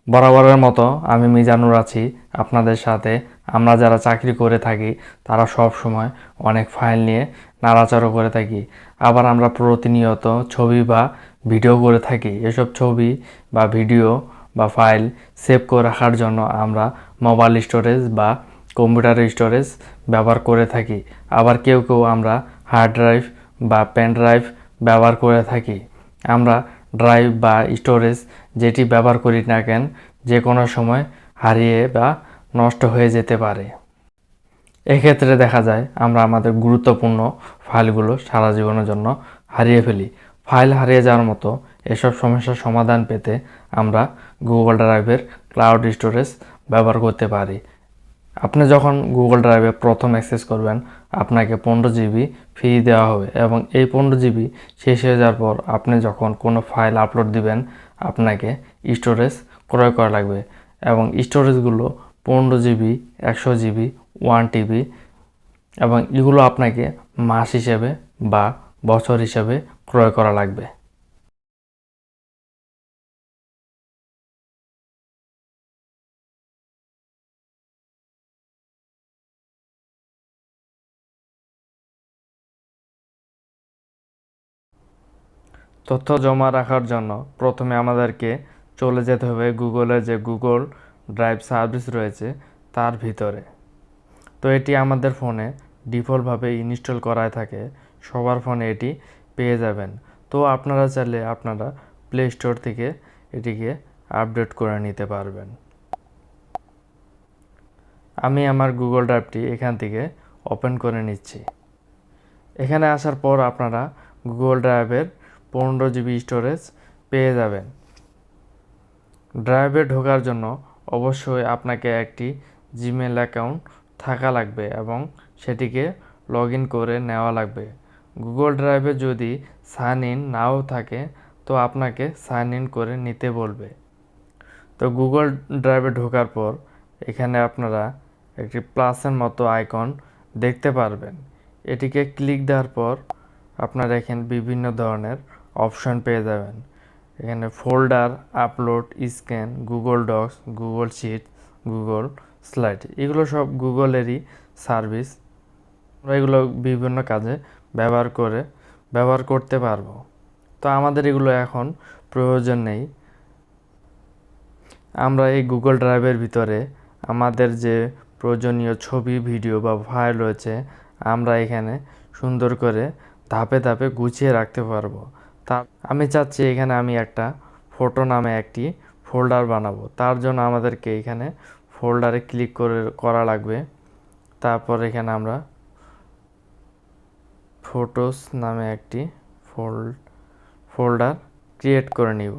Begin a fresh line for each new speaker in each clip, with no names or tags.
বরাবরের মতো আমি মিজানুর আছি আপনাদের সাথে। আমরা যারা চাকরি করে থাকি তারা সব সময় অনেক ফাইল নিয়ে নাড়াচাড়া করে থাকি। আবার আমরা প্রতিনিয়ত ছবি বা ভিডিও করে থাকি। এসব ছবি বা ভিডিও বা ফাইল সেভ করে রাখার জন্য আমরা মোবাইল স্টোরেজ বা কম্পিউটার স্টোরেজ ব্যবহার করে থাকি। আবার কেউ কেউ আমরা হার্ড ড্রাইভ বা পেন ড্রাইভ ব্যবহার করে থাকি। আমরা ড্রাইভ বা স্টোরেজ যেটি ব্যবহার করি না কেন যে কোনো সময় হারিয়ে বা নষ্ট হয়ে যেতে পারে। এক্ষেত্রে দেখা যায় আমরা আমাদের গুরুত্বপূর্ণ ফাইলগুলো সারা জীবনের জন্য হারিয়ে ফেলি। ফাইল হারিয়ে যাওয়ার মতো এসব সমস্যার সমাধান পেতে আমরা গুগল ড্রাইভের ক্লাউড স্টোরেজ ব্যবহার করতে পারি। আপনি যখন গুগল ড্রাইভে প্রথম অ্যাক্সেস করবেন আপনাকে 15 GB ফি দেওয়া হবে এবং এই 15 GB শেষ হয়ে যাওয়ার পর আপনি যখন কোনো ফাইল আপলোড দিবেন আপনাকে স্টোরেজ ক্রয় করা লাগবে এবং স্টোরেজগুলো 15 GB, 100 GB, 1 TB এবং এগুলো আপনাকে মাস হিসেবে বা বছর হিসেবে ক্রয় করা লাগবে। তথ্য জমা রাখার জন্য প্রথমে আমাদেরকে চলে যেতে হবে গুগলের যে গুগল ড্রাইভ সার্ভিস রয়েছে তার ভিতরে। তো এটি আমাদের ফোনে ডিফল্টভাবে ইনস্টল করাই থাকে, সবার ফোনে এটি পেয়ে যাবেন। তো আপনারা চাইলে আপনারা প্লে স্টোর থেকে এটিকে আপডেট করে নিতে পারবেন। আমি আমার গুগল ড্রাইভটি এখান থেকে ওপেন করে নিচ্ছি। এখানে আসার পর আপনারা গুগল ড্রাইভের 15 GB স্টোরেজ পেয়ে যাবেন। ড্রাইভে ঢোকার জন্য অবশ্যই আপনাকে একটি জিমেল অ্যাকাউন্ট থাকা লাগবে এবং সেটিকে লগ ইন করে নেওয়া লাগবে। গুগল ড্রাইভে যদি সাইন ইন নাও থাকে তো আপনাকে সাইন ইন করে নিতে বলবে। তো গুগল ড্রাইভে ঢোকার পর এখানে আপনারা একটি প্লাসের মতো আইকন দেখতে পারবেন। এটিকে ক্লিক দেওয়ার পর আপনারা এখানে বিভিন্ন ধরনের অপশন পেয়ে যাবেন। এখানে folder, upload, scan, Google Docs, Google Sheet, Google Slide, এগুলো সব গুগলেরই সার্ভিস। আমরা এগুলো বিভিন্ন কাজে ব্যবহার করতে পারবো। তো আমাদের এগুলো এখন প্রয়োজন নেই। আমরা এই গুগল ড্রাইভের ভিতরে আমাদের যে প্রয়োজনীয় ছবি, ভিডিও বা ফাইল রয়েছে আমরা এখানে সুন্দর করে ধাপে ধাপে গুছিয়ে রাখতে পারবো। তা আমি চাচ্ছি এখানে আমি একটা ফটো নামে একটি ফোল্ডার বানাবো। তার জন্য আমাদেরকে এখানে ফোল্ডারে ক্লিক করা লাগবে। তারপর এখানে আমরা ফটোস নামে একটি ফোল্ডার ক্রিয়েট করে নিব।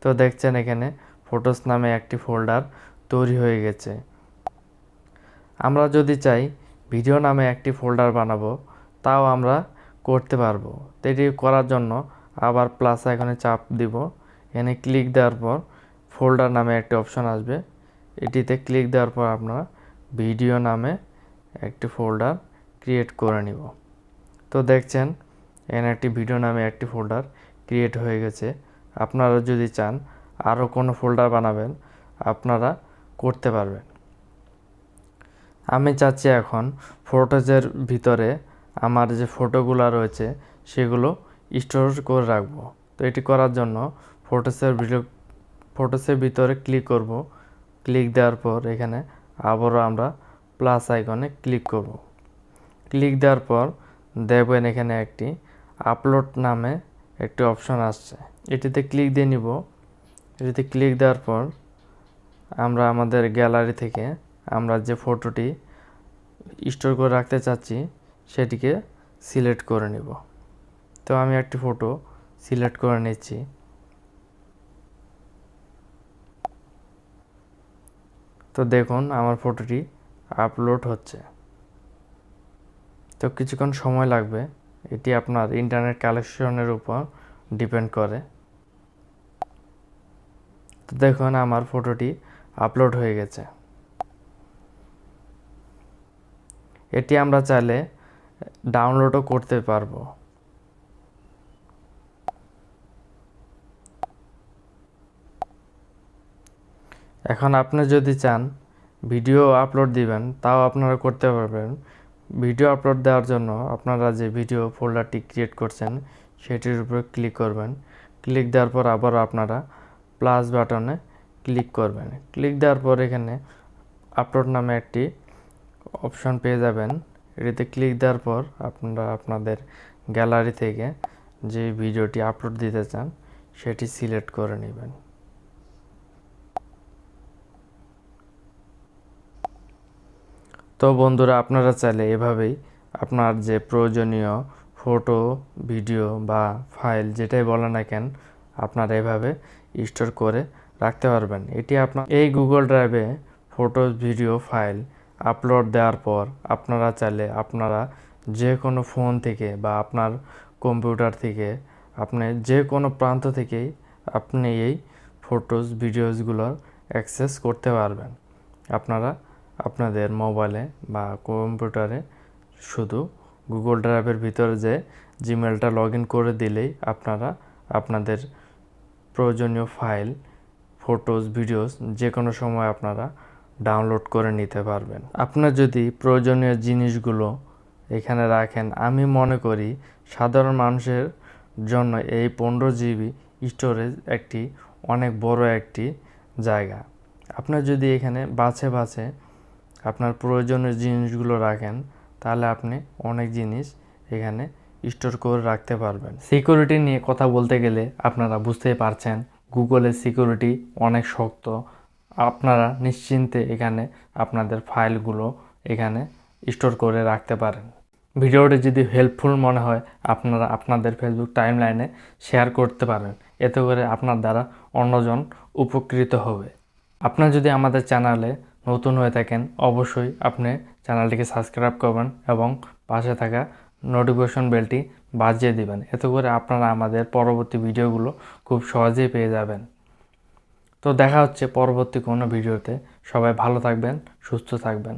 তো দেখছেন এখানে ফটোস নামে একটি ফোল্ডার তৈরি হয়ে গেছে। আমরা যদি চাই ভিডিও নামে একটি ফোল্ডার বানাবো তাও আমরা করতে পারবো। তো এটি করার জন্য আবার প্লাস আইকনে চাপ দিব। এখানে ক্লিক দেওয়ার পর ফোল্ডার নামে একটি অপশন আসবে, এটিতে ক্লিক দেওয়ার পর আপনারা ভিডিও নামে একটি ফোল্ডার ক্রিয়েট করে নিব। তো দেখছেন এখানে একটি ভিডিও নামে একটি ফোল্ডার ক্রিয়েট হয়ে গেছে। আপনারা যদি চান আরও কোনো ফোল্ডার বানাবেন আপনারা করতে পারবেন। আমি চাচ্ছি এখন ফটোজের ভিতরে আমার যে ফটোগুলো রয়েছে সেগুলো স্টোর করে রাখবো। তো এটি করার জন্য ফটোসের ভিতরে ক্লিক করব। ক্লিক দেওয়ার পর এখানে আবারও আমরা প্লাস আইকনে ক্লিক করব। ক্লিক দেওয়ার পর দেখবেন এখানে একটি আপলোড নামে একটি অপশন আসছে, এটিতে ক্লিক দিয়ে নিব। এটিতে ক্লিক দেওয়ার পর আমরা আমাদের গ্যালারি থেকে আমরা যে ফটোটি স্টোর করে রাখতে চাচ্ছি সেটিকে সিলেক্ট করে নিব। তো আমি একটি ফটো সিলেক্ট করে নিচ্ছি। তো দেখুন আমার ফটোটি আপলোড হচ্ছে। তো কিছুক্ষণ সময় লাগবে, এটি আপনার ইন্টারনেট কানেকশনের উপর ডিপেন্ড করে। তো দেখুন আমার ফটোটি আপলোড হয়ে গেছে। এটি আমরা চাইলে ডাউনলোডও করতে পারবো। এখন আপনি যদি চান ভিডিও আপলোড দিবেন তাও আপনারা করতে পারবেন। ভিডিও আপলোড দেওয়ার জন্য আপনারা যে ভিডিও ফোল্ডারটি ক্রিয়েট করছেন সেটির উপরে ক্লিক করবেন। ক্লিক দেওয়ার পর আবার আপনারা প্লাস বাটনে ক্লিক করবেন। ক্লিক দেওয়ার পর এখানে আপলোড নামে একটি অপশন পেয়ে যাবেন। এটিতে ক্লিক দেওয়ার পর আপনারা আপনাদের গ্যালারি থেকে যে ভিডিওটি আপলোড দিতে চান সেটি সিলেক্ট করে নেবেন। তো বন্ধুরা, আপনারা চাইলে এভাবেই আপনার যে প্রয়োজনীয় ফটো, ভিডিও বা ফাইল যেটাই বলেন না কেন আপনারা এভাবে স্টোর করে রাখতে পারবেন। এটি আপনার এই গুগল ড্রাইভে ফটো, ভিডিও, ফাইল আপলোড দেওয়ার পর আপনারা চাইলে আপনারা যে কোনো ফোন থেকে বা আপনার কম্পিউটার থেকে আপনি যে কোনো প্রান্ত থেকেই আপনি এই ফটোস, ভিডিওসগুলোর অ্যাক্সেস করতে পারবেন। আপনারা আপনাদের মোবাইলে বা কম্পিউটারে শুধু গুগল ড্রাইভের ভিতরে যে জিমেলটা লগ ইন করে দিলেই আপনারা আপনাদের প্রয়োজনীয় ফাইল, ফটোস, ভিডিওস যে কোনো সময় আপনারা ডাউনলোড করে নিতে পারবেন। আপনার যদি প্রয়োজনীয় জিনিসগুলো এখানে রাখেন, আমি মনে করি সাধারণ মানুষের জন্য এই 15 জিবি স্টোরেজ একটি অনেক বড় একটি জায়গা। আপনার যদি এখানে বাছে বাছে আপনার প্রয়োজনীয় জিনিসগুলো রাখেন তাহলে আপনি অনেক জিনিস এখানে স্টোর করে রাখতে পারবেন। সিকিউরিটি নিয়ে কথা বলতে গেলে আপনারা বুঝতেই পারছেন গুগলের সিকিউরিটি অনেক শক্ত। আপনারা নিশ্চিন্তে এখানে আপনাদের ফাইলগুলো এখানে স্টোর করে রাখতে পারেন। ভিডিওটি যদি হেল্পফুল মনে হয় আপনারা আপনাদের ফেসবুক টাইমলাইনে শেয়ার করতে পারেন। এতে করে আপনার দ্বারা অন্যজন উপকৃত হবে। আপনারা যদি আমাদের চ্যানেলে নতুন হয়ে থাকেন অবশ্যই আপনি চ্যানেলটিকে সাবস্ক্রাইব করবেন এবং পাশে থাকা নোটিফিকেশন বেলটি বাজিয়ে দিবেন। এতে করে আপনারা আমাদের পরবর্তী ভিডিওগুলো খুব সহজেই পেয়ে যাবেন। তো দেখা হচ্ছে পরবর্তী কোনো ভিডিওতে। সবাই ভালো থাকবেন, সুস্থ থাকবেন।